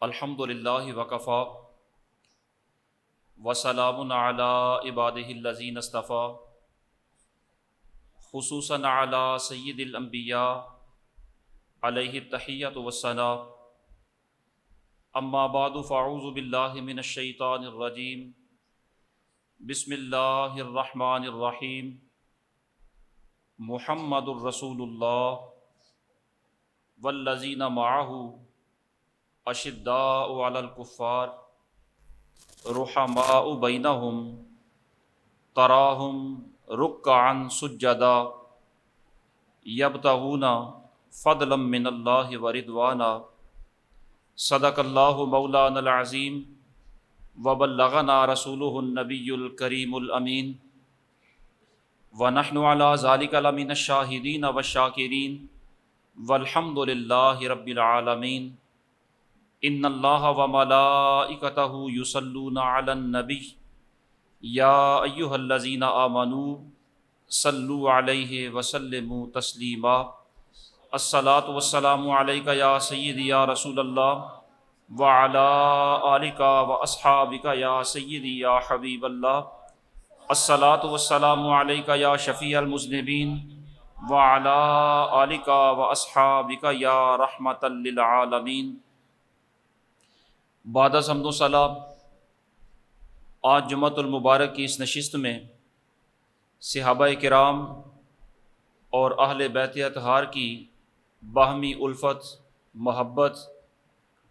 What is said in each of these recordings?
الحمدللہ وکفا وسلام علی عبادہ الذین اصطفیٰ خصوصاً علی سید الانبیاء علیہ التحیۃ والثناء اما بعد فاعوذ باللہ من الشیطان الرجیم بسم اللہ الرحمن الرحیم محمد الرسول اللہ والذین معہ اشداء علی الکفار رحماء بینہم تراہم رکعا سجدا یبتغون فضلا من اللہ ورضوانا صدق اللہ مولانا العظیم وبلغنا رسولہ النبی الکریم الامین ونحن علی ذلک لمن الشاہدین والشاکرین والحمد للہ رب العالمین ان اللہ وملائکتہ یصلون علی النبی یا ایہا الذین آمنوا صلوا علیہ وسلموا تسلیما الصلاۃ والسلام علیک یا سیدی یا رسول اللہ وعلی آلک واصحابک یا سیدی یا حبیب اللہ الصلاۃ والسلام علیک یا شفیع المذنبین وعلی آلک واصحابک یا رحمۃ للعالمین۔ بعد از حمد و سلام، آج جمعۃ المبارک کی اس نشست میں صحابہ کرام اور اہل بیت اطہار کی باہمی الفت، محبت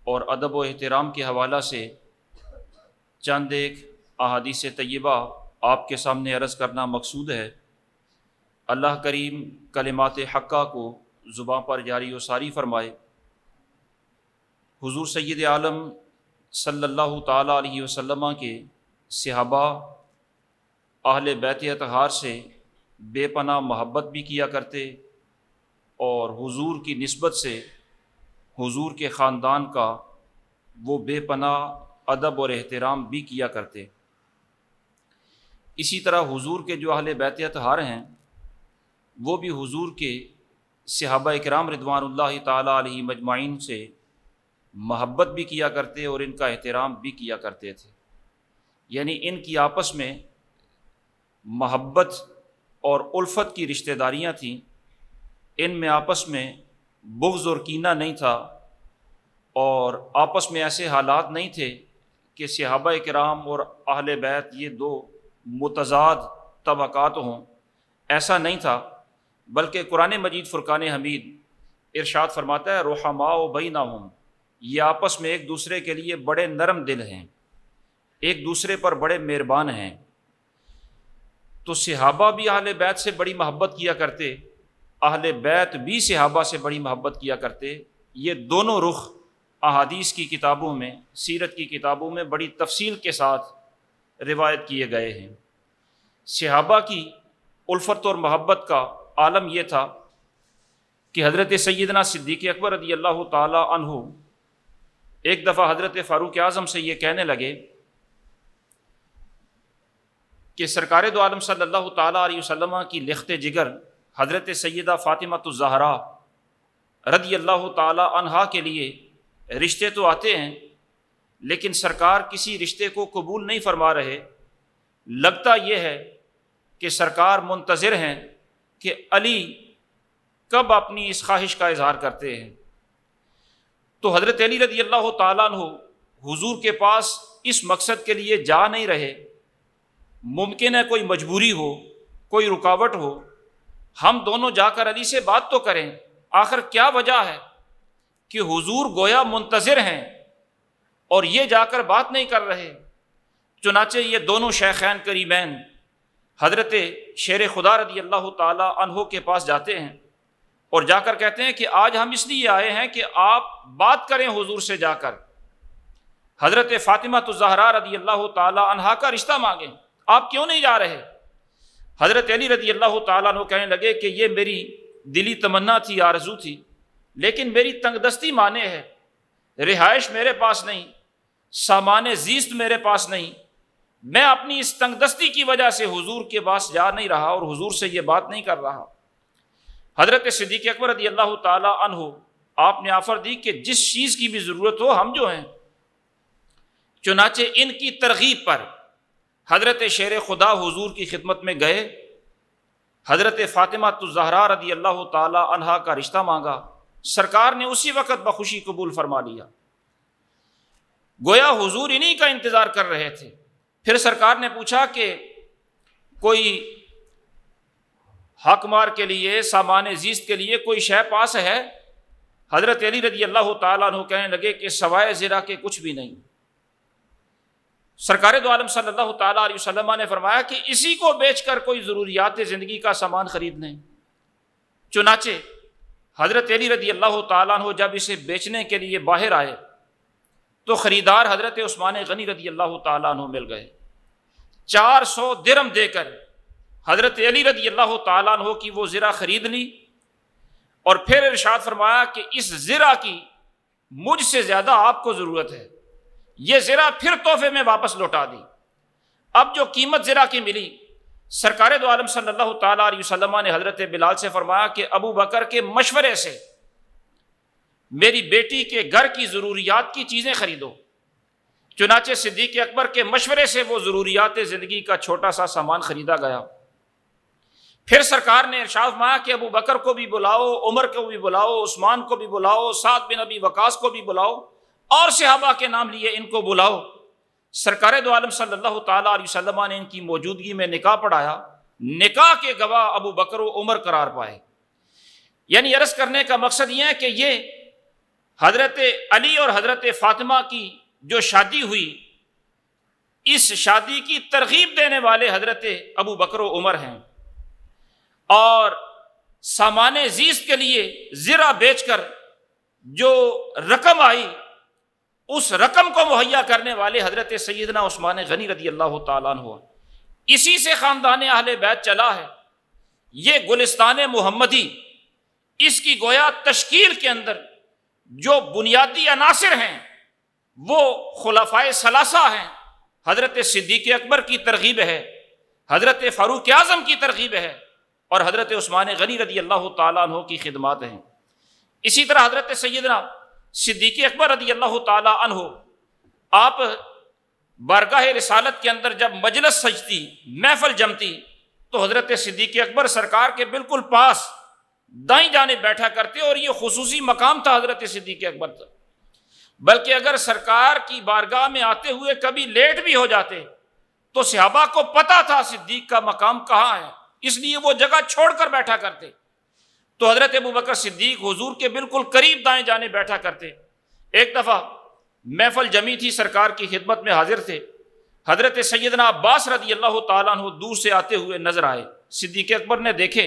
اور ادب و احترام کے حوالہ سے چند ایک احادیث طیبہ آپ کے سامنے عرض کرنا مقصود ہے۔ اللہ کریم کلمات حقہ کو زباں پر جاری و ساری فرمائے۔ حضور سید عالم صلی اللہ تعالیٰ علیہ وسلم کے صحابہ اہل بیت اطہار سے بے پناہ محبت بھی کیا کرتے اور حضور کی نسبت سے حضور کے خاندان کا وہ بے پناہ ادب اور احترام بھی کیا کرتے۔ اسی طرح حضور کے جو اہل بیت اطہار ہیں وہ بھی حضور کے صحابہ کرام رضوان اللہ تعالیٰ علیہ مجمعین سے محبت بھی کیا کرتے اور ان کا احترام بھی کیا کرتے تھے، یعنی ان کی آپس میں محبت اور الفت کی رشتہ داریاں تھیں، ان میں آپس میں بغض اور کینہ نہیں تھا، اور آپس میں ایسے حالات نہیں تھے کہ صحابہ کرام اور اہل بیت یہ دو متضاد طبقات ہوں، ایسا نہیں تھا، بلکہ قرآن مجید فرقان حمید ارشاد فرماتا ہے رحماء بینہم، یہ آپس میں ایک دوسرے کے لیے بڑے نرم دل ہیں، ایک دوسرے پر بڑے مہربان ہیں۔ تو صحابہ بھی اہل بیت سے بڑی محبت کیا کرتے، اہل بیت بھی صحابہ سے بڑی محبت کیا کرتے۔ یہ دونوں رخ احادیث کی کتابوں میں، سیرت کی کتابوں میں بڑی تفصیل کے ساتھ روایت کیے گئے ہیں۔ صحابہ کی الفت اور محبت کا عالم یہ تھا کہ حضرت سیدنا صدیق اکبر رضی اللہ تعالی عنہ ایک دفعہ حضرت فاروق اعظم سے یہ کہنے لگے کہ سرکار دو عالم صلی اللہ تعالیٰ علیہ وسلم کی لخت جگر حضرت سیدہ فاطمۃ الزہرا رضی اللہ تعالیٰ عنہا کے لیے رشتے تو آتے ہیں، لیکن سرکار کسی رشتے کو قبول نہیں فرما رہے۔ لگتا یہ ہے کہ سرکار منتظر ہیں کہ علی کب اپنی اس خواہش کا اظہار کرتے ہیں۔ تو حضرت علی رضی اللہ تعالیٰ عنہ حضور کے پاس اس مقصد کے لیے جا نہیں رہے۔ ممکن ہے کوئی مجبوری ہو، کوئی رکاوٹ ہو، ہم دونوں جا کر علی سے بات تو کریں، آخر کیا وجہ ہے کہ حضور گویا منتظر ہیں اور یہ جا کر بات نہیں کر رہے۔ چنانچہ یہ دونوں شیخین کریمین حضرت شیر خدا رضی اللہ تعالیٰ عنہ کے پاس جاتے ہیں اور جا کر کہتے ہیں کہ آج ہم اس لیے آئے ہیں کہ آپ بات کریں حضور سے، جا کر حضرت فاطمہ الزہرا رضی اللہ تعالیٰ عنہا کا رشتہ مانگیں، آپ کیوں نہیں جا رہے؟ حضرت علی رضی اللہ تعالیٰ عنہ کہنے لگے کہ یہ میری دلی تمنا تھی، آرزو تھی، لیکن میری تنگ دستی مانے ہے، رہائش میرے پاس نہیں، سامان زیست میرے پاس نہیں، میں اپنی اس تنگ دستی کی وجہ سے حضور کے پاس جا نہیں رہا اور حضور سے یہ بات نہیں کر رہا۔ حضرت صدیق اکبر رضی اللہ تعالی عنہ آپ نے آفر دی کہ جس چیز کی بھی ضرورت ہو ہم جو ہیں چنانچہ ان کی ترغیب پر حضرت شیر خدا حضور کی خدمت میں گئے، حضرت فاطمہ الزہرا رضی اللہ تعالی عنہا کا رشتہ مانگا، سرکار نے اسی وقت بخوشی قبول فرما لیا۔ گویا حضور انہی کا انتظار کر رہے تھے۔ پھر سرکار نے پوچھا کہ کوئی حق مار کے لیے، سامان زیست کے لیے کوئی شے پاس ہے؟ حضرت علی رضی اللہ تعالیٰ عنہ کہنے لگے کہ سوائے زرہ کے کچھ بھی نہیں۔ سرکار دو عالم صلی اللہ تعالیٰ علیہ وسلم نے فرمایا کہ اسی کو بیچ کر کوئی ضروریات زندگی کا سامان خرید لیں۔ چنانچہ حضرت علی رضی اللہ تعالیٰ عنہ جب اسے بیچنے کے لیے باہر آئے تو خریدار حضرت عثمان غنی رضی اللہ تعالیٰ عنہ مل گئے۔ 400 درہم دے کر حضرت علی رضی اللہ تعالیٰ عنہ کی وہ زرہ خرید لی، اور پھر ارشاد فرمایا کہ اس زرہ کی مجھ سے زیادہ آپ کو ضرورت ہے، یہ زرہ پھر تحفے میں واپس لوٹا دی۔ اب جو قیمت زرہ کی ملی، سرکار دو عالم صلی اللہ تعالیٰ علیہ وسلم نے حضرت بلال سے فرمایا کہ ابو بکر کے مشورے سے میری بیٹی کے گھر کی ضروریات کی چیزیں خریدو۔ چنانچہ صدیق اکبر کے مشورے سے وہ ضروریات زندگی کا چھوٹا سا سامان خریدا گیا۔ پھر سرکار نے ارشاد فرمایا کہ ابو بکر کو بھی بلاؤ، عمر کو بھی بلاؤ، عثمان کو بھی بلاؤ، سعد بن ابی وقاص کو بھی بلاؤ، اور صحابہ کے نام لیے ان کو بلاؤ۔ سرکار دو عالم صلی اللہ تعالیٰ علیہ وسلم نے ان کی موجودگی میں نکاح پڑھایا، نکاح کے گواہ ابو بکر و عمر قرار پائے۔ یعنی عرض کرنے کا مقصد یہ ہے کہ یہ حضرت علی اور حضرت فاطمہ کی جو شادی ہوئی، اس شادی کی ترغیب دینے والے حضرت ابو بکر و عمر ہیں، اور سامان زیست کے لیے زرہ بیچ کر جو رقم آئی اس رقم کو مہیا کرنے والے حضرت سیدنا عثمان غنی رضی اللہ تعالیٰ عنہ۔ اسی سے خاندان اہل بیت چلا ہے۔ یہ گلستان محمدی، اس کی گویا تشکیل کے اندر جو بنیادی عناصر ہیں وہ خلفائے ثلاثہ ہیں۔ حضرت صدیق اکبر کی ترغیب ہے، حضرت فاروق اعظم کی ترغیب ہے، اور حضرت عثمان غنی رضی اللہ تعالیٰ عنہ کی خدمات ہیں۔ اسی طرح حضرت سیدنا صدیق اکبر رضی اللہ تعالیٰ عنہ، آپ بارگاہ رسالت کے اندر جب مجلس سجتی، محفل جمتی، تو حضرت صدیق اکبر سرکار کے بالکل پاس دائیں جانب بیٹھا کرتے، اور یہ خصوصی مقام تھا حضرت صدیق اکبر کا۔ بلکہ اگر سرکار کی بارگاہ میں آتے ہوئے کبھی لیٹ بھی ہو جاتے تو صحابہ کو پتہ تھا صدیق کا مقام کہاں ہے، اس لیے وہ جگہ چھوڑ کر بیٹھا کرتے۔ تو حضرت ابوبکر صدیق حضور کے بالکل قریب دائیں جانے بیٹھا کرتے۔ ایک دفعہ محفل جمی تھی، سرکار کی خدمت میں حاضر تھے، حضرت سیدنا عباس رضی اللہ تعالیٰ عنہ دور سے آتے ہوئے نظر آئے، صدیق اکبر نے دیکھے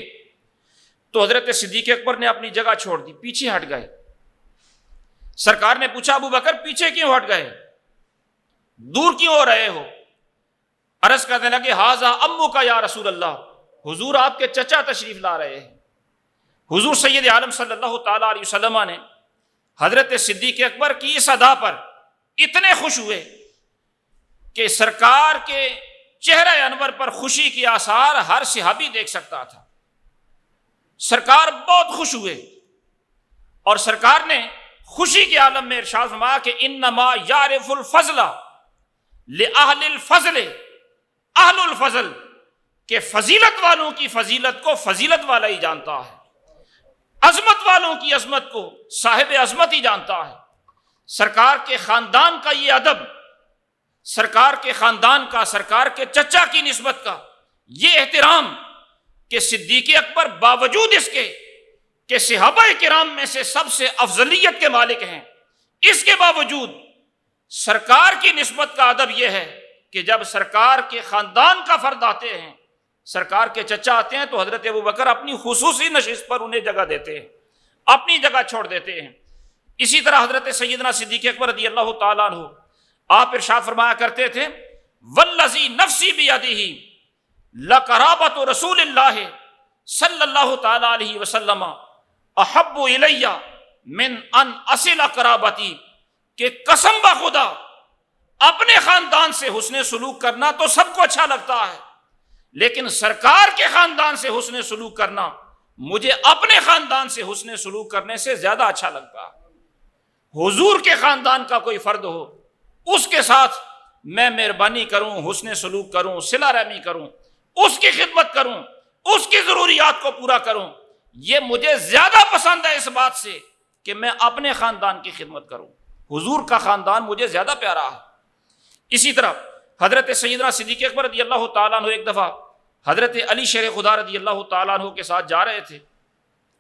تو حضرت صدیق اکبر نے اپنی جگہ چھوڑ دی، پیچھے ہٹ گئے۔ سرکار نے پوچھا ابوبکر پیچھے کیوں ہٹ گئے، دور کیوں ہو رہے ہو؟ عرض کرنے لگے ہاذا امک یا رسول اللہ، حضور آپ کے چچا تشریف لا رہے ہیں۔ حضور سید عالم صلی اللہ تعالیٰ علیہ وسلم نے حضرت صدیق اکبر کی اس ادا پر اتنے خوش ہوئے کہ سرکار کے چہرہ انور پر خوشی کے آثار ہر صحابی دیکھ سکتا تھا۔ سرکار بہت خوش ہوئے، اور سرکار نے خوشی کے عالم میں ارشاد فرمایا کہ انما یعرف الفضل لأہل الفضل اہل الفضل، کہ فضیلت والوں کی فضیلت کو فضیلت والا ہی جانتا ہے، عظمت والوں کی عظمت کو صاحب عظمت ہی جانتا ہے۔ سرکار کے خاندان کا یہ ادب، سرکار کے خاندان کا، سرکار کے چچا کی نسبت کا یہ احترام کہ صدیق اکبر باوجود اس کے کہ صحابہ کرام میں سے سب سے افضلیت کے مالک ہیں، اس کے باوجود سرکار کی نسبت کا ادب یہ ہے کہ جب سرکار کے خاندان کا فرد آتے ہیں، سرکار کے چچا آتے ہیں، تو حضرت ابوبکر اپنی خصوصی نشست پر انہیں جگہ دیتے ہیں، اپنی جگہ چھوڑ دیتے ہیں۔ اسی طرح حضرت سیدنا صدیق اکبر رضی اللہ تعالیٰ عنہ، آپ ارشاد فرمایا کرتے تھے والذی نفسی بیدہ لقرابۃ رسول اللہ صلی اللہ تعالیٰ علیہ وسلم احب الی من ان اصل قرابتی، کہ قسم بخدا اپنے خاندان سے حسن سلوک کرنا تو سب کو اچھا لگتا ہے، لیکن سرکار کے خاندان سے حسن سلوک کرنا مجھے اپنے خاندان سے حسن سلوک کرنے سے زیادہ اچھا لگتا ہے۔ حضور کے خاندان کا کوئی فرد ہو، اس کے ساتھ میں مہربانی کروں، حسن سلوک کروں، صلہ رحمی کروں، اس کی خدمت کروں، اس کی ضروریات کو پورا کروں، یہ مجھے زیادہ پسند ہے اس بات سے کہ میں اپنے خاندان کی خدمت کروں۔ حضور کا خاندان مجھے زیادہ پیارا ہے۔ اسی طرح حضرت سیدنا صدیق اکبر رضی اللہ تعالیٰ عنہ ایک دفعہ حضرت علی شیر خدا رضی اللہ تعالیٰ عنہ کے ساتھ جا رہے تھے،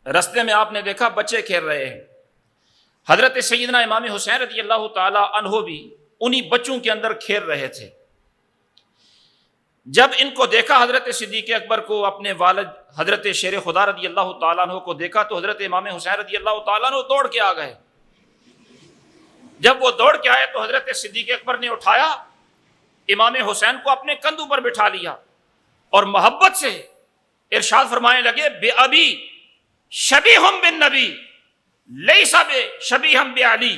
رستے میں آپ نے دیکھا بچے کھیل رہے ہیں۔ حضرت سیدنا امام حسین رضی اللہ تعالیٰ عنہ بھی انہی بچوں کے اندر کھیل رہے تھے۔ جب ان کو دیکھا حضرت صدیق اکبر کو، اپنے والد حضرت شیر خدا رضی اللہ تعالیٰ عنہ کو دیکھا تو حضرت امام حسین رضی اللہ تعالیٰ عنہ دوڑ کے آ گئے۔ جب وہ دوڑ کے آئے تو حضرت صدیق اکبر نے اٹھایا، امام حسین کو اپنے کندھوں پر بٹھا لیا اور محبت سے ارشاد فرمانے لگے، بے ابی شبیہم بن نبی لیسا بے شبیہم بے علی،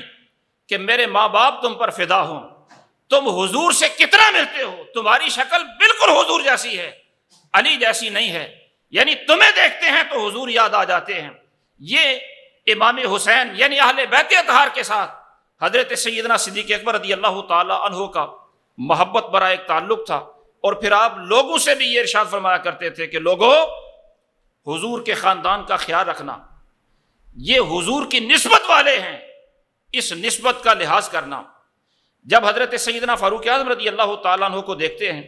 کہ میرے ماں باپ تم پر فدا ہوں، تم حضور سے کتنا ملتے ہو، تمہاری شکل بالکل حضور جیسی ہے، علی جیسی نہیں ہے، یعنی تمہیں دیکھتے ہیں تو حضور یاد آ جاتے ہیں۔ یہ امام حسین یعنی اہل بیت اطہار کے ساتھ حضرت سیدنا صدیق اکبر رضی اللہ تعالی عنہ کا محبت برا ایک تعلق تھا۔ اور پھر آپ لوگوں سے بھی یہ ارشاد فرمایا کرتے تھے کہ لوگوں، حضور کے خاندان کا خیال رکھنا، یہ حضور کی نسبت والے ہیں، اس نسبت کا لحاظ کرنا۔ جب حضرت سیدنا فاروق اعظم رضی اللہ تعالیٰ عنہ کو دیکھتے ہیں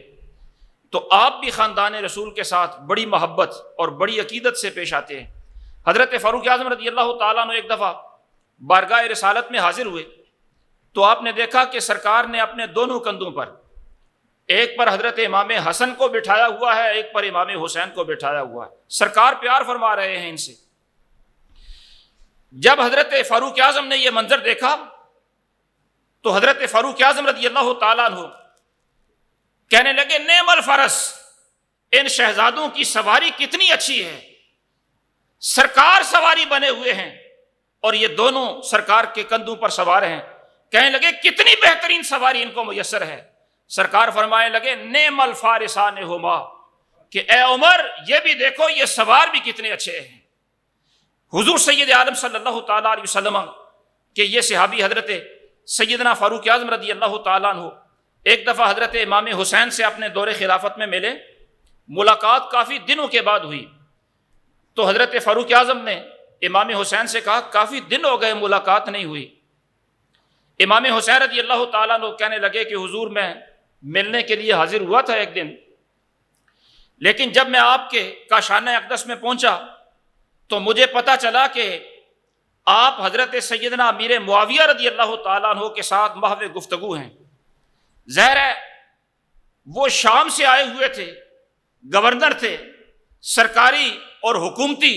تو آپ بھی خاندان رسول کے ساتھ بڑی محبت اور بڑی عقیدت سے پیش آتے ہیں۔ حضرت فاروق اعظم رضی اللہ تعالیٰ عنہ ایک دفعہ بارگاہ رسالت میں حاضر ہوئے تو آپ نے دیکھا کہ سرکار نے اپنے دونوں کندھوں پر، ایک پر حضرت امام حسن کو بٹھایا ہوا ہے، ایک پر امام حسین کو بٹھایا ہوا ہے، سرکار پیار فرما رہے ہیں ان سے۔ جب حضرت فاروق اعظم نے یہ منظر دیکھا تو حضرت فاروق اعظم رضی اللہ تعالیٰ عنہ کہنے لگے، نعم الفرس، ان شہزادوں کی سواری کتنی اچھی ہے، سرکار سواری بنے ہوئے ہیں اور یہ دونوں سرکار کے کندھوں پر سوار ہیں۔ کہنے لگے کتنی بہترین سواری ان کو میسر ہے۔ سرکار فرمانے لگے، نعم الفارسان ہما، کہ اے عمر یہ بھی دیکھو یہ سوار بھی کتنے اچھے ہیں۔ حضور سید عالم صلی اللہ تعالیٰ علیہ وسلم کہ یہ صحابی حضرت سیدنا فاروق اعظم رضی اللہ تعالیٰ عنہ ایک دفعہ حضرت امام حسین سے اپنے دور خلافت میں ملے، ملاقات کافی دنوں کے بعد ہوئی تو حضرت فاروق اعظم نے امام حسین سے کہا، کافی دن ہو گئے ملاقات نہیں ہوئی۔ امام حسین رضی اللہ تعالیٰ عنہ کہنے لگے کہ حضور میں ملنے کے لیے حاضر ہوا تھا ایک دن، لیکن جب میں آپ کے کاشانہ اقدس میں پہنچا تو مجھے پتا چلا کہ آپ حضرت سیدنا امیر معاویہ رضی اللہ تعالیٰ عنہ کے ساتھ محو گفتگو ہیں۔ ظاہر ہے وہ شام سے آئے ہوئے تھے، گورنر تھے، سرکاری اور حکومتی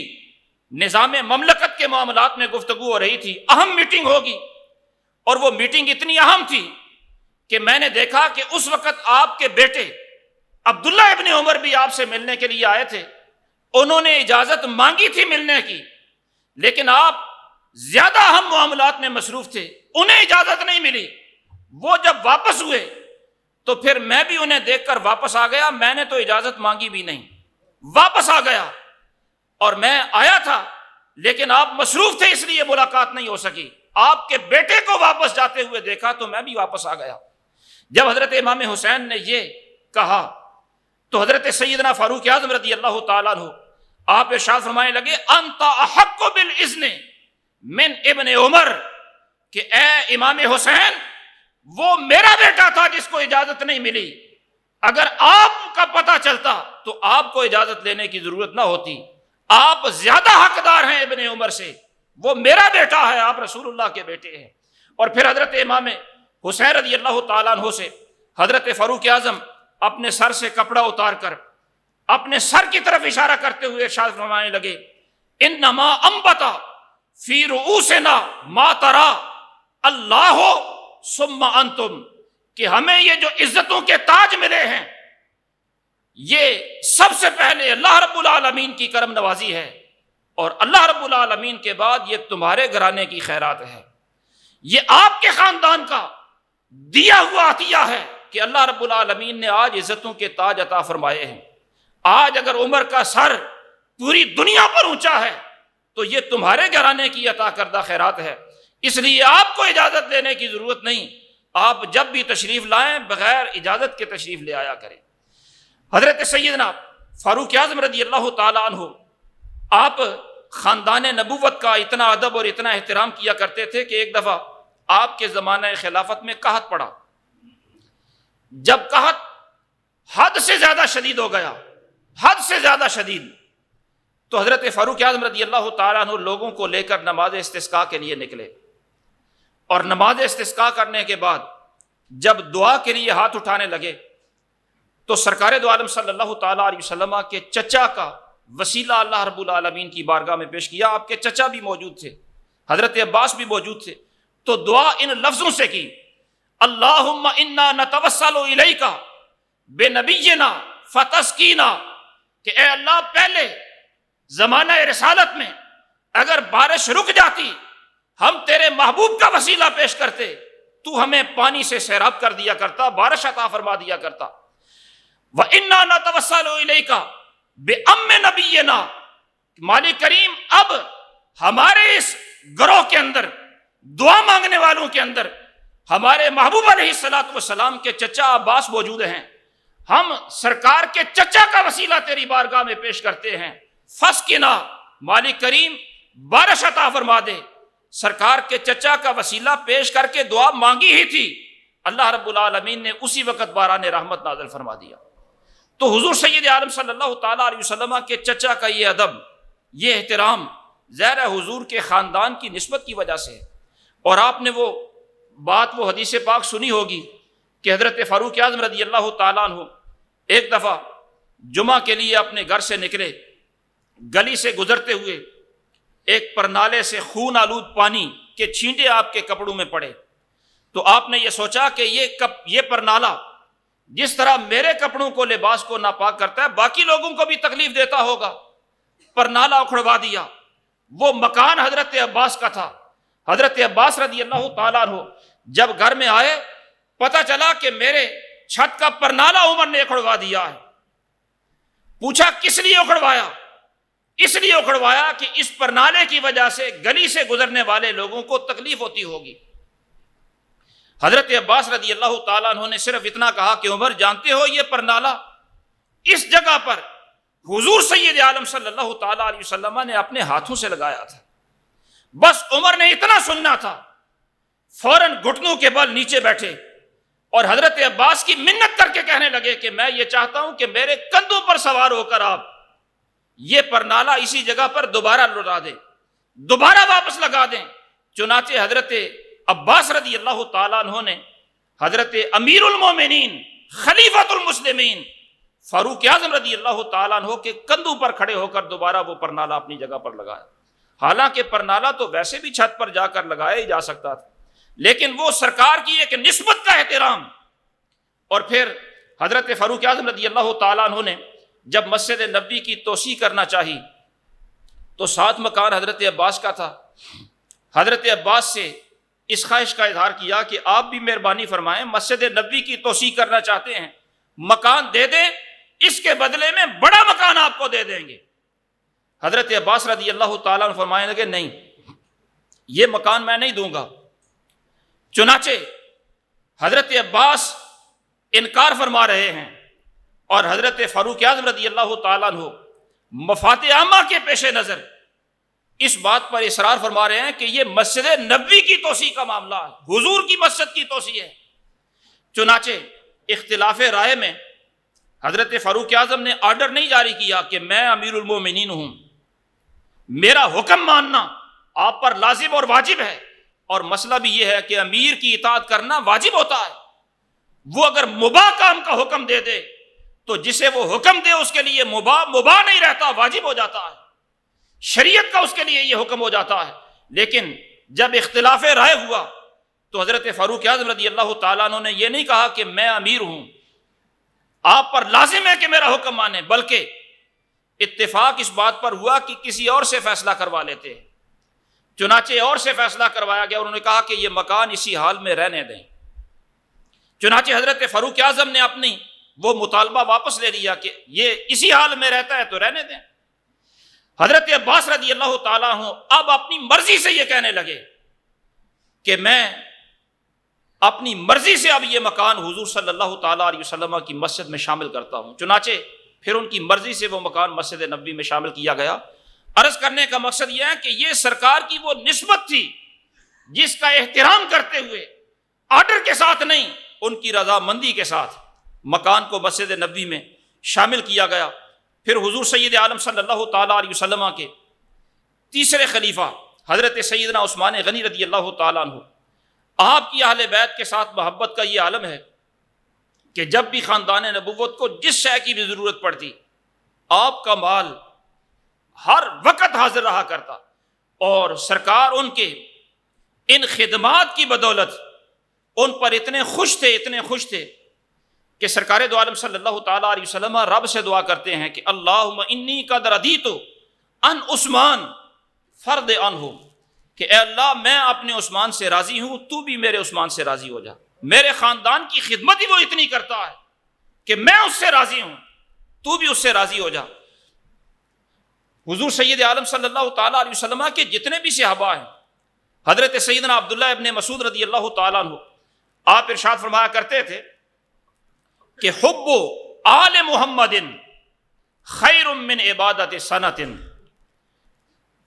نظام مملکت کے معاملات میں گفتگو ہو رہی تھی، اہم میٹنگ ہوگی، اور وہ میٹنگ اتنی اہم تھی کہ میں نے دیکھا کہ اس وقت آپ کے بیٹے عبداللہ ابن عمر بھی آپ سے ملنے کے لیے آئے تھے۔ انہوں نے اجازت مانگی تھی ملنے کی، لیکن آپ زیادہ اہم معاملات میں مصروف تھے، انہیں اجازت نہیں ملی۔ وہ جب واپس ہوئے تو پھر میں بھی انہیں دیکھ کر واپس آ گیا، میں نے تو اجازت مانگی بھی نہیں، واپس آ گیا، اور میں آیا تھا لیکن آپ مصروف تھے اس لیے ملاقات نہیں ہو سکی۔ آپ کے بیٹے کو واپس جاتے ہوئے دیکھا تو میں بھی واپس آ گیا۔ جب حضرت امام حسین نے یہ کہا تو حضرت سیدنا فاروق اعظم رضی اللہ تعالیٰ عنہ آپ ارشاد فرمانے لگے، انت احق بالاذن من ابن عمر، کہ اے امام حسین وہ میرا بیٹا تھا جس کو اجازت نہیں ملی، اگر آپ کا پتہ چلتا تو آپ کو اجازت لینے کی ضرورت نہ ہوتی، آپ زیادہ حقدار ہیں ابن عمر سے، وہ میرا بیٹا ہے، آپ رسول اللہ کے بیٹے ہیں۔ اور پھر حضرت امام حسین رضی اللہ تعالیٰ عنہ سے حضرت فاروق اعظم اپنے سر سے کپڑا اتار کر اپنے سر کی طرف اشارہ کرتے ہوئے ارشاد فرمانے لگے، انما انبت فی رؤوسنا ما ترا اللہ ثم انتم، کہ ہمیں یہ جو عزتوں کے تاج ملے ہیں یہ سب سے پہلے اللہ رب العالمین کی کرم نوازی ہے، اور اللہ رب العالمین کے بعد یہ تمہارے گھرانے کی خیرات ہے، یہ آپ کے خاندان کا دیا ہوا عطیہ ہے کہ اللہ رب العالمین نے آج عزتوں کے تاج عطا فرمائے ہیں۔ آج اگر عمر کا سر پوری دنیا پر اونچا ہے تو یہ تمہارے گھرانے کی عطا کردہ خیرات ہے، اس لیے آپ کو اجازت لینے کی ضرورت نہیں، آپ جب بھی تشریف لائیں بغیر اجازت کے تشریف لے آیا کریں۔ حضرت سیدنا فاروق اعظم رضی اللہ تعالیٰ عنہ، آپ خاندان نبوت کا اتنا ادب اور اتنا احترام کیا کرتے تھے کہ ایک دفعہ آپ کے زمانہ خلافت میں قحط پڑا۔ جب قحط حد سے زیادہ شدید ہو گیا، حد سے زیادہ شدید، تو حضرت فاروق اعظم رضی اللہ تعالیٰ عنہ لوگوں کو لے کر نماز استسقاء کے لیے نکلے، اور نماز استسقاء کرنے کے بعد جب دعا کے لیے ہاتھ اٹھانے لگے تو سرکار دو عالم صلی اللہ تعالیٰ علیہ وسلم کے چچا کا وسیلہ اللہ رب العالمین کی بارگاہ میں پیش کیا۔ آپ کے چچا بھی موجود تھے، حضرت عباس بھی موجود تھے، تو دعا ان لفظوں سے کی، اللہم انا نتوسل الیک بنبینا فتسقینا، کہ اے اللہ پہلے زمانہ رسالت میں اگر بارش رک جاتی ہم تیرے محبوب کا وسیلہ پیش کرتے، تو ہمیں پانی سے سیراب کر دیا کرتا، بارش عطا فرما دیا کرتا۔ وَإِنَّا نَتَوَسَّلُ إِلَيْكَ بِأَمِّ نَبِيِّنَا، مالک کریم اب ہمارے اس گروہ کے اندر، دعا مانگنے والوں کے اندر ہمارے محبوب علیہ الصلوۃ والسلام کے چچا عباس موجود ہیں، ہم سرکار کے چچا کا وسیلہ تیری بارگاہ میں پیش کرتے ہیں، فسقنا، مالک کریم بارش عطا فرما دے۔ سرکار کے چچا کا وسیلہ پیش کر کے دعا مانگی ہی تھی، اللہ رب العالمین نے اسی وقت باران رحمت نازل فرما دیا۔ تو حضور سید عالم صلی اللہ تعالیٰ علیہ وسلم کے چچا کا یہ ادب، یہ احترام ظاہر ہے حضور کے خاندان کی نسبت کی وجہ سے ہے۔ اور آپ نے وہ بات، وہ حدیث پاک سنی ہوگی کہ حضرت فاروق اعظم رضی اللہ تعالیٰ عنہ ایک دفعہ جمعہ کے لیے اپنے گھر سے نکلے، گلی سے گزرتے ہوئے ایک پرنالے سے خون آلود پانی کے چھینٹے آپ کے کپڑوں میں پڑے، تو آپ نے یہ سوچا کہ یہ پرنالہ جس طرح میرے کپڑوں کو، لباس کو ناپاک کرتا ہے، باقی لوگوں کو بھی تکلیف دیتا ہوگا، پرنالہ اکھڑوا دیا۔ وہ مکان حضرت عباس کا تھا۔ حضرت عباس رضی اللہ تعالیٰ عنہ جب گھر میں آئے، پتہ چلا کہ میرے چھت کا پرنالہ عمر نے اکھڑوا دیا ہے۔ پوچھا کس لیے اکھڑوایا؟ اس لیے اکھڑوایا کہ اس پرنالے کی وجہ سے گلی سے گزرنے والے لوگوں کو تکلیف ہوتی ہوگی۔ حضرت عباس رضی اللہ تعالیٰ عنہ نے صرف اتنا کہا کہ عمر جانتے ہو یہ پرنالہ اس جگہ پر حضور سید عالم صلی اللہ تعالیٰ علیہ وسلم نے اپنے ہاتھوں سے لگایا تھا۔ بس عمر نے اتنا سننا تھا، فوراً گھٹنوں کے بل نیچے بیٹھے اور حضرت عباس کی منت کر کے کہنے لگے کہ میں یہ چاہتا ہوں کہ میرے کندھوں پر سوار ہو کر آپ یہ پرنالہ اسی جگہ پر دوبارہ لوٹا دیں، دوبارہ واپس لگا دیں۔ چنانچہ حضرت عباس رضی اللہ تعالیٰ عنہ نے حضرت امیر المومنین خلیفۃ المسلمین فاروق اعظم رضی اللہ تعالیٰ عنہ کے کندھوں پر کھڑے ہو کر دوبارہ وہ پرنالہ اپنی جگہ پر لگایا۔ حالانکہ پرنالہ تو ویسے بھی چھت پر جا کر لگایا ہی جا سکتا تھا، لیکن وہ سرکار کی ایک نسبت کا احترام۔ اور پھر حضرت فاروق اعظم رضی اللہ تعالیٰ عنہ نے جب مسجد نبوی کی توسیع کرنا چاہی تو 7 مکان حضرت عباس کا تھا۔ حضرت عباس سے اس خواہش کا اظہار کیا کہ آپ بھی مہربانی فرمائیں، مسجد نبوی کی توسیع کرنا چاہتے ہیں، مکان دے دیں، اس کے بدلے میں بڑا مکان آپ کو دے دیں گے۔ حضرت عباس رضی اللہ تعالیٰ عنہ فرمائیں لگے نہیں، یہ مکان میں نہیں دوں گا۔ چنانچہ حضرت عباس انکار فرما رہے ہیں اور حضرت فاروق اعظم رضی اللہ تعالیٰ عنہ مفاد عامہ کے پیش نظر اس بات پر اصرار فرما رہے ہیں کہ یہ مسجد نبوی کی توسیع کا معاملہ ہے، حضور کی مسجد کی توسیع ہے۔ چنانچہ اختلاف رائے میں حضرت فاروق اعظم نے آرڈر نہیں جاری کیا کہ میں امیر المومنین ہوں، میرا حکم ماننا آپ پر لازم اور واجب ہے، اور مسئلہ بھی یہ ہے کہ امیر کی اطاعت کرنا واجب ہوتا ہے۔ وہ اگر مباح کام کا حکم دے دے تو جسے وہ حکم دے اس کے لیے مباح نہیں رہتا، واجب ہو جاتا ہے، شریعت کا اس کے لیے یہ حکم ہو جاتا ہے۔ لیکن جب اختلاف رائے ہوا تو حضرت فاروق اعظم رضی اللہ تعالیٰ عنہ نے یہ نہیں کہا کہ میں امیر ہوں، آپ پر لازم ہے کہ میرا حکم مانیں، بلکہ اتفاق اس بات پر ہوا کہ کسی اور سے فیصلہ کروا لیتے ہیں۔ چنانچہ اور سے فیصلہ کروایا گیا اور انہوں نے کہا کہ یہ مکان اسی حال میں رہنے دیں۔ چنانچہ حضرت فاروق اعظم نے اپنی وہ مطالبہ واپس لے لیا کہ یہ اسی حال میں رہتا ہے تو رہنے دیں۔ حضرت عباس رضی اللہ تعالیٰ عنہ اب اپنی مرضی سے یہ کہنے لگے کہ میں اپنی مرضی سے اب یہ مکان حضور صلی اللہ تعالیٰ علیہ وسلم کی مسجد میں شامل کرتا ہوں۔ چنانچہ پھر ان کی مرضی سے وہ مکان مسجد نبوی میں شامل کیا گیا۔ عرض کرنے کا مقصد یہ ہے کہ یہ سرکار کی وہ نسبت تھی جس کا احترام کرتے ہوئے، آرڈر کے ساتھ نہیں، ان کی رضامندی کے ساتھ مکان کو مسجد نبوی میں شامل کیا گیا۔ پھر حضور سید عالم صلی اللہ تعالیٰ علیہ وسلم کے تیسرے خلیفہ حضرت سیدنا عثمان غنی رضی اللہ تعالیٰ عنہ، آپ کی اہل بیت کے ساتھ محبت کا یہ عالم ہے کہ جب بھی خاندان نبوت کو جس شے کی بھی ضرورت پڑتی، آپ کا مال ہر وقت حاضر رہا کرتا، اور سرکار ان کے ان خدمات کی بدولت ان پر اتنے خوش تھے کہ سرکار دو عالم صلی اللہ تعالیٰ علیہ وسلم رب سے دعا کرتے ہیں کہ اللہم انی قد رضیت ان عثمان فرد عنہ، کہ اے اللہ میں اپنے عثمان سے راضی ہوں، تو بھی میرے عثمان سے راضی ہو جا۔ میرے خاندان کی خدمت ہی وہ اتنی کرتا ہے کہ میں اس سے راضی ہوں، تو بھی اس سے راضی ہو جا۔ حضور سید عالم صلی اللہ تعالیٰ علیہ وسلم کے جتنے بھی صحابہ ہیں، حضرت سیدنا عبداللہ ابن مسعود رضی اللہ تعالیٰ عنہ، آپ ارشاد فرمایا کرتے تھے کہ حب آل محمد خیر من عبادت سنۃ،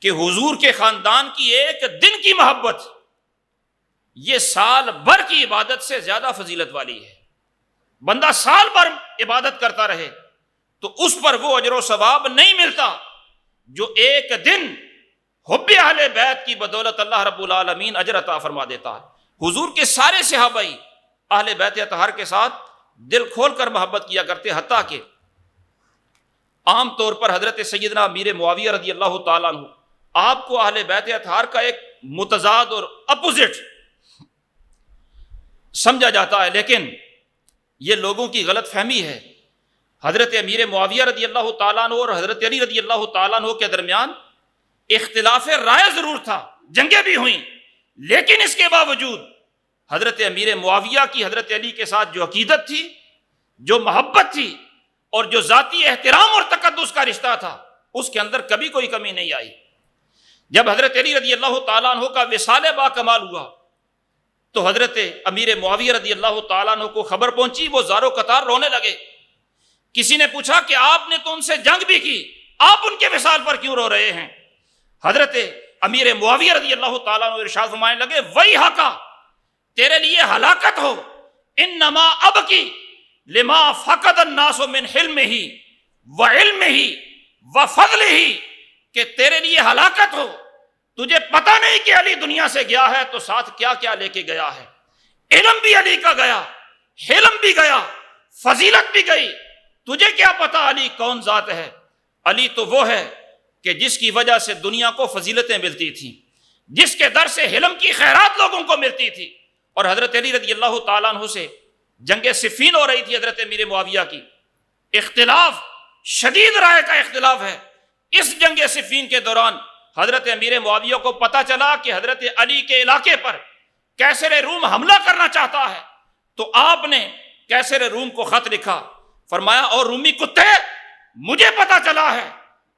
کہ حضور کے خاندان کی ایک دن کی محبت یہ سال بھر کی عبادت سے زیادہ فضیلت والی ہے۔ بندہ سال بھر عبادت کرتا رہے تو اس پر وہ اجر و ثواب نہیں ملتا جو ایک دن حب اہل بیت کی بدولت اللہ رب العالمین اجر عطا فرما دیتا ہے۔ حضور کے سارے صحابہ اہل بیت اطہار کے ساتھ دل کھول کر محبت کیا کرتے، حتیٰ کہ عام طور پر حضرت سیدنا امیر معاویہ رضی اللہ تعالیٰ عنہ، آپ کو اہل بیت اطہار کا ایک متضاد اور اپوزٹ سمجھا جاتا ہے، لیکن یہ لوگوں کی غلط فہمی ہے۔ حضرت امیر معاویہ رضی اللہ تعالیٰ عنہ اور حضرت علی رضی اللہ تعالیٰ عنہ کے درمیان اختلاف رائے ضرور تھا، جنگیں بھی ہوئیں، لیکن اس کے باوجود حضرت امیر معاویہ کی حضرت علی کے ساتھ جو عقیدت تھی، جو محبت تھی، اور جو ذاتی احترام اور تقدس کا رشتہ تھا، اس کے اندر کبھی کوئی کمی نہیں آئی۔ جب حضرت علی رضی اللہ تعالیٰ عنہ کا وصال با کمال ہوا تو حضرت امیر معاویہ رضی اللہ تعالیٰ عنہ کو خبر پہنچی، وہ زارو قطار رونے لگے۔ کسی نے پوچھا کہ آپ نے تو ان سے جنگ بھی کی، آپ ان کے وصال پر کیوں رو رہے ہیں؟ حضرت امیر معاویہ رضی اللہ تعالیٰ عنہ ارشاد فرمانے لگے، وہی حقا، تیرے لیے ہلاکت ہو، انما ابکی لما فقد الناس من حلمہ وعلمہ وفضلہ، کہ تیرے لیے ہلاکت ہو، تجھے پتہ نہیں کہ علی دنیا سے گیا ہے تو ساتھ کیا کیا لے کے گیا ہے۔ علم بھی علی کا گیا، حلم بھی گیا، فضیلت بھی گئی، تجھے کیا پتا علی کون ذات ہے؟ علی تو وہ ہے کہ جس کی وجہ سے دنیا کو فضیلتیں ملتی تھیں، جس کے در سے حلم کی خیرات لوگوں کو ملتی تھی۔ اور حضرت علی رضی اللہ تعالیٰ عنہ سے جنگ صفین ہو رہی تھی حضرت امیر معاویہ کی، اختلاف، شدید رائے کا اختلاف ہے۔ اس جنگ صفین کے دوران حضرت امیر معاویہ کو پتہ چلا کہ حضرت علی کے علاقے پر کیسر روم حملہ کرنا چاہتا ہے، تو آپ نے کیسر روم کو خط لکھا، فرمایا اور رومی کتے، مجھے پتہ چلا ہے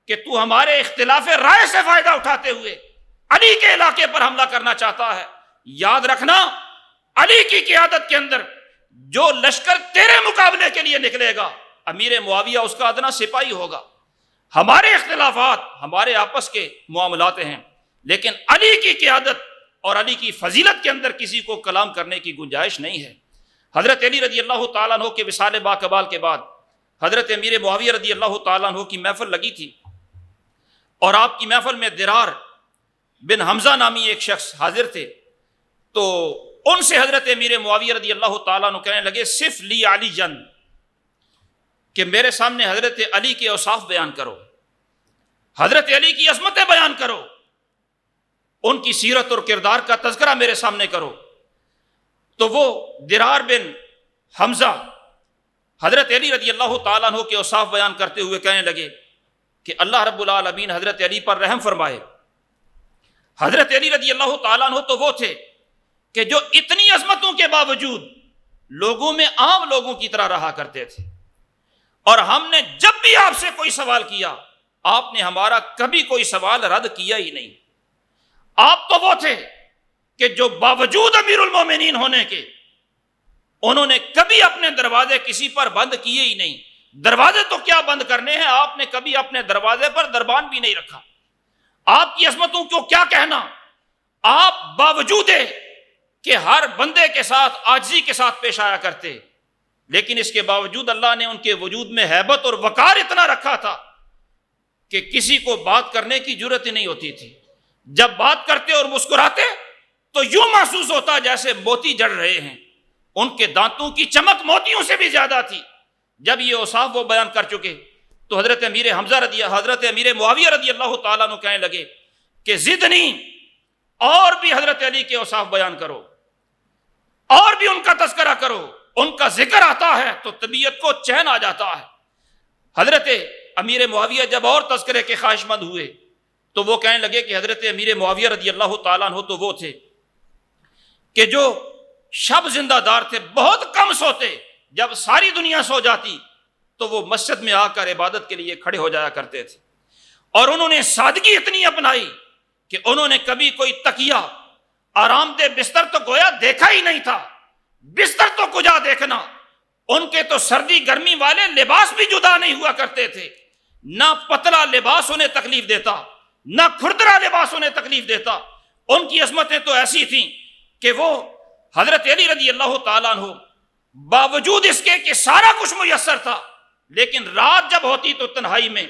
کہ تو ہمارے اختلاف رائے سے فائدہ اٹھاتے ہوئے علی کے علاقے پر حملہ کرنا چاہتا ہے، یاد رکھنا علی کی قیادت کے اندر جو لشکر تیرے مقابلے کے لیے نکلے گا، امیر معاویہ اس کا ادنا سپاہی ہوگا۔ ہمارے اختلافات ہمارے آپس کے معاملات ہیں، لیکن علی کی قیادت اور علی کی فضیلت کے اندر کسی کو کلام کرنے کی گنجائش نہیں ہے۔ حضرت علی رضی اللہ تعالیٰ عنہ کے وصال باکمال کے بعد حضرت امیر معاویہ رضی اللہ تعالیٰ عنہ کی محفل لگی تھی، اور آپ کی محفل میں درار بن حمزہ نامی ایک شخص حاضر تھے، تو ان سے حضرت امیر معاویہ رضی اللہ تعالیٰ عنہ کہنے لگے، صف لی علی جن، کہ میرے سامنے حضرت علی کے اوصاف بیان کرو، حضرت علی کی عظمتیں بیان کرو، ان کی سیرت اور کردار کا تذکرہ میرے سامنے کرو۔ تو وہ درار بن حمزہ حضرت علی رضی اللہ تعالیٰ عنہ کے اوصاف بیان کرتے ہوئے کہنے لگے کہ اللہ رب العالمین حضرت علی پر رحم فرمائے۔ حضرت علی رضی اللہ تعالیٰ عنہ تو وہ تھے کہ جو اتنی عظمتوں کے باوجود لوگوں میں عام لوگوں کی طرح رہا کرتے تھے، اور ہم نے جب بھی آپ سے کوئی سوال کیا، آپ نے ہمارا کبھی کوئی سوال رد کیا ہی نہیں۔ آپ تو وہ تھے کہ جو باوجود امیر المومنین ہونے کے انہوں نے کبھی اپنے دروازے کسی پر بند کیے ہی نہیں. دروازے تو کیا بند کرنے ہیں، آپ نے کبھی اپنے دروازے پر دربان بھی نہیں رکھا. آپ کی عظمتوں کو کیا کہنا. آپ باوجود کہ ہر بندے کے ساتھ عاجزی کے ساتھ پیش آیا کرتے، لیکن اس کے باوجود اللہ نے ان کے وجود میں ہیبت اور وقار اتنا رکھا تھا کہ کسی کو بات کرنے کی جرت ہی نہیں ہوتی تھی. جب بات کرتے اور مسکراتے تو یوں محسوس ہوتا جیسے موتی جڑ رہے ہیں. ان کے دانتوں کی چمک موتیوں سے بھی زیادہ تھی. جب یہ اوصاف وہ بیان کر چکے تو حضرت امیر معاویہ رضی اللہ تعالیٰ عنہ کہنے لگے کہ زدنی، اور بھی حضرت علی کے اوصاف بیان کرو، اور بھی ان کا تذکرہ کرو. ان کا ذکر آتا ہے تو طبیعت کو چین آ جاتا ہے. حضرت امیر معاویہ جب اور تذکرے کے خواہش مند ہوئے تو وہ کہنے لگے کہ حضرت امیر معاویہ رضی اللہ تعالیٰ عنہ تو وہ تھے کہ جو شب زندہ دار تھے، بہت کم سوتے. جب ساری دنیا سو جاتی تو وہ مسجد میں آ کر عبادت کے لیے کھڑے ہو جایا کرتے تھے. اور انہوں نے سادگی اتنی اپنائی کہ انہوں نے کبھی کوئی تکیہ، آرام دہ بستر تو گویا دیکھا ہی نہیں تھا. بستر تو کجا دیکھنا، ان کے تو سردی گرمی والے لباس بھی جدا نہیں ہوا کرتے تھے. نہ پتلا لباس انہیں تکلیف دیتا، نہ کھردرا لباس انہیں تکلیف دیتا. ان کی عظمتیں تو ایسی تھیں کہ وہ حضرت علی رضی اللہ تعالیٰ عنہ باوجود اس کے کہ سارا کچھ میسر تھا، لیکن رات جب ہوتی تو تنہائی میں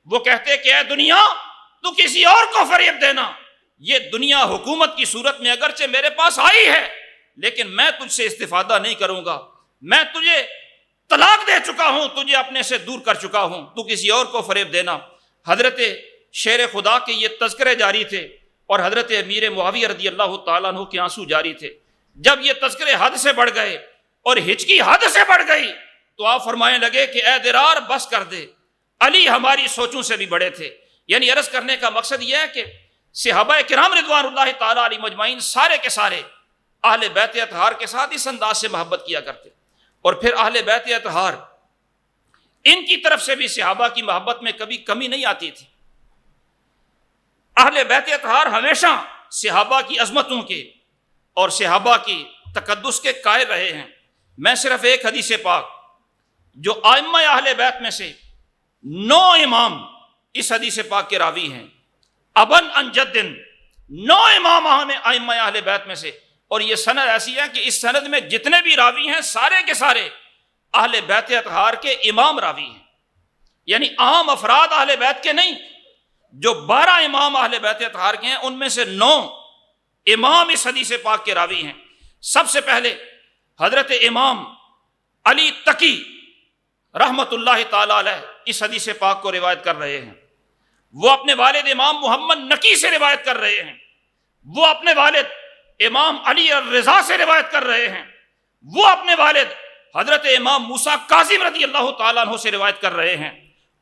وہ کہتے کہ اے دنیا، تو کسی اور کو فریب دینا. یہ دنیا حکومت کی صورت میں اگرچہ میرے پاس آئی ہے، لیکن میں تجھ سے استفادہ نہیں کروں گا. میں تجھے طلاق دے چکا ہوں، تجھے اپنے سے دور کر چکا ہوں، تو کسی اور کو فریب دینا. حضرت شیر خدا کے یہ تذکرے جاری تھے اور حضرت امیر معاویہ رضی اللہ تعالیٰ عنہ کے آنسو جاری تھے. جب یہ تذکرے حد سے بڑھ گئے اور ہچکی حد سے بڑھ گئی تو آپ فرمانے لگے کہ اے درار بس کر دے، علی ہماری سوچوں سے بھی بڑے تھے. یعنی عرض کرنے کا مقصد یہ ہے کہ صحابہ کرام رضوان اللہ تعالیٰ علیہ مجمعین سارے کے سارے اہل بیت اطہار کے ساتھ اس انداز سے محبت کیا کرتے. اور پھر اہل بیت اطہار، ان کی طرف سے بھی صحابہ کی محبت میں کبھی کمی نہیں آتی تھی. اہل بیت اطہار ہمیشہ صحابہ کی عظمتوں کے اور صحابہ کی تقدس کے قائل رہے ہیں. میں صرف ایک حدیث پاک جو ائمہ اہل بیت میں سے 9 امام اس حدیث پاک کے راوی ہیں، ابن ان جدن، 9 امام ائمہ اہل بیت میں سے. اور یہ سند ایسی ہے کہ اس سند میں جتنے بھی راوی ہیں سارے کے سارے اہل بیت اطہار کے امام راوی ہیں. یعنی عام افراد اہل بیت کے نہیں. جو 12 امام اہل بیت اطہار کے ہیں ان میں سے 9 امام اس حدیث پاک کے راوی ہیں. سب سے پہلے حضرت امام علی تقی رحمت اللہ تعالی علیہ اس حدیث پاک کو روایت کر رہے ہیں. وہ اپنے والد امام محمد نقی سے روایت کر رہے ہیں. وہ اپنے والد امام علی الرضا سے روایت کر رہے ہیں. وہ اپنے والد حضرت امام موسیٰ کاظم رضی اللہ تعالیٰ عنہ سے روایت کر رہے ہیں.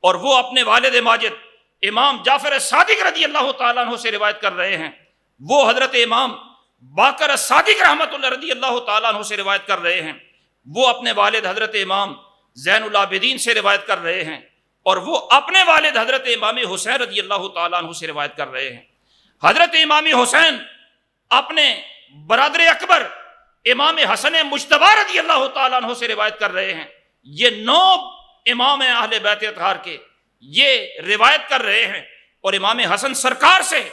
اور وہ اپنے والد ماجد امام جعفر صادق رضی اللہ تعالیٰ عنہ سے روایت کر رہے ہیں. وہ حضرت امام باقر صادق رحمت اللہ رضی اللہ تعالیٰ عنہ سے روایت کر رہے ہیں. وہ اپنے والد حضرت امام زین العابدین سے روایت کر رہے ہیں. اور وہ اپنے والد حضرت امام حسین رضی اللہ تعالیٰ عنہ سے روایت کر رہے ہیں. حضرت امام حسین اپنے برادر اکبر امام حسن مجتبی رضی اللہ تعالیٰ عنہ سے روایت کر رہے ہیں. یہ 9 امام اہل بیت اطہار کے یہ روایت کر رہے ہیں. اور امام حسن سرکار سے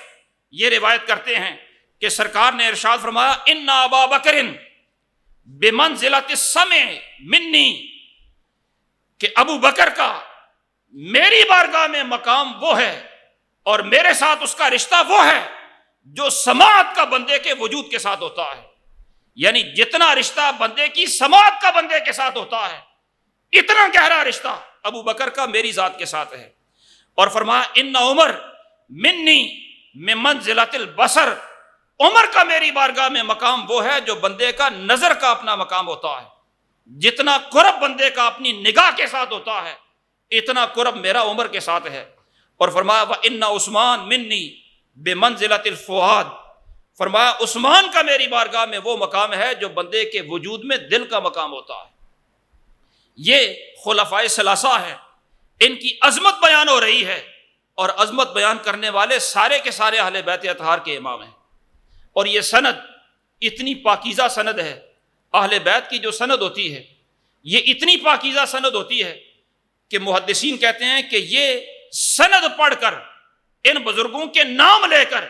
یہ روایت کرتے ہیں کہ سرکار نے ارشاد فرمایا ان ابا بکر بمنزلۃ السمع منی، کہ ابو بکر کا میری بارگاہ میں مقام وہ ہے اور میرے ساتھ اس کا رشتہ وہ ہے جو سماعت کا بندے کے وجود کے ساتھ ہوتا ہے. یعنی جتنا رشتہ بندے کی سماعت کا بندے کے ساتھ ہوتا ہے، اتنا گہرا رشتہ ابو بکر کا میری ذات کے ساتھ ہے. اور فرمایا ان عمر منی من منزلۃ البصر، عمر کا میری بارگاہ میں مقام وہ ہے جو بندے کا نظر کا اپنا مقام ہوتا ہے. جتنا قرب بندے کا اپنی نگاہ کے ساتھ ہوتا ہے، اتنا قرب میرا عمر کے ساتھ ہے. اور فرمایا وَإِنَّ عثمان منی بمنزلۃ الفؤاد، فرمایا عثمان کا میری بارگاہ میں وہ مقام ہے جو بندے کے وجود میں دل کا مقام ہوتا ہے. یہ خلفائے ثلاثہ ہیں، ان کی عظمت بیان ہو رہی ہے. اور عظمت بیان کرنے والے سارے کے سارے اہل بیت اطہار کے امام ہیں. اور یہ سند اتنی پاکیزہ سند ہے اہل بیت کی جو سند ہوتی ہے یہ اتنی پاکیزہ سند ہوتی ہے کہ محدثین کہتے ہیں کہ یہ سند پڑھ کر ان بزرگوں کے نام لے کر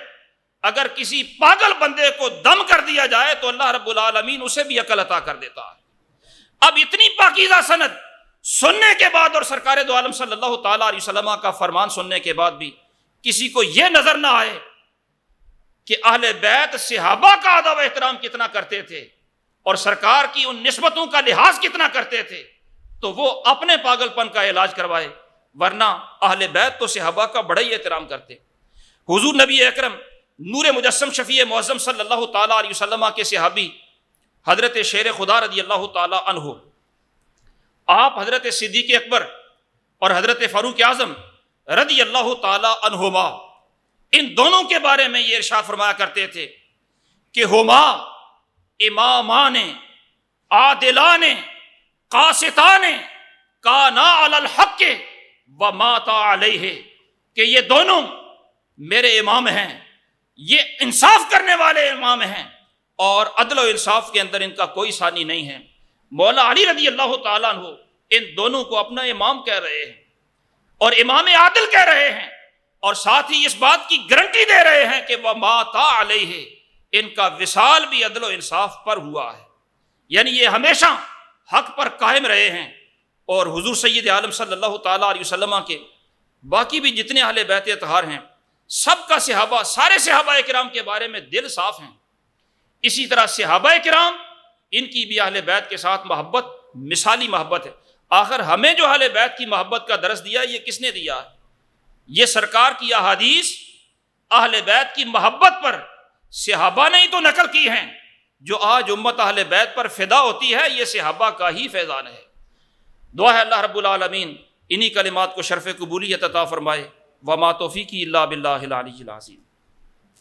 اگر کسی پاگل بندے کو دم کر دیا جائے تو اللہ رب العالمین اسے بھی عقل عطا کر دیتا ہے۔ اب اتنی پاکیزہ سند سننے کے بعد اور سرکار دو عالم صلی اللہ تعالیٰ علیہ وسلم کا فرمان سننے کے بعد بھی کسی کو یہ نظر نہ آئے کہ اہل بیت صحابہ کا ادب و احترام کتنا کرتے تھے اور سرکار کی ان نسبتوں کا لحاظ کتنا کرتے تھے، تو وہ اپنے پاگل پن کا علاج کروائے، ورنہ اہل بیت تو صحابہ کا بڑا ہی احترام کرتے۔ حضور نبی اکرم نور مجسم شفیع معظم صلی اللہ تعالیٰ علیہ وسلم کے صحابی حضرت شیر خدا رضی اللہ تعالیٰ عنہ، آپ حضرت صدیق اکبر اور حضرت فاروق اعظم رضی اللہ تعالیٰ عنہما، ان دونوں کے بارے میں یہ ارشاد فرمایا کرتے تھے کہ ہما امامان عادلان قاسطان کانا علی الحق وماتا علیہ، کہ یہ دونوں میرے امام ہیں، یہ انصاف کرنے والے امام ہیں اور عدل و انصاف کے اندر ان کا کوئی ثانی نہیں ہے۔ مولا علی رضی اللہ تعالیٰ عنہ ان دونوں کو اپنا امام کہہ رہے ہیں اور امام عادل کہہ رہے ہیں، اور ساتھ ہی اس بات کی گارنٹی دے رہے ہیں کہ وماتا علیہ، ان کا وصال بھی عدل و انصاف پر ہوا ہے، یعنی یہ ہمیشہ حق پر قائم رہے ہیں۔ اور حضور سید عالم صلی اللہ تعالیٰ علیہ وسلم کے باقی بھی جتنے اہل بیت اطہار ہیں، سب کا صحابہ، سارے صحابہ کرام کے بارے میں دل صاف ہیں۔ اسی طرح صحابہ کرام، ان کی بھی اہل بیت کے ساتھ محبت مثالی محبت ہے۔ آخر ہمیں جو اہل بیت کی محبت کا درس دیا یہ کس نے دیا ہے؟ یہ سرکار کی احادیث اہل بیت کی محبت پر صحابہ نے ہی تو نقل کی ہیں۔ جو آج امت اہل بیت پر فدا ہوتی ہے یہ صحابہ کا ہی فیضان ہے۔ دعا ہے اللہ رب العالمین انہی کلمات کو شرف قبولیت عطا فرمائے۔ وما توفیقی الا باللہ العلی العظیم۔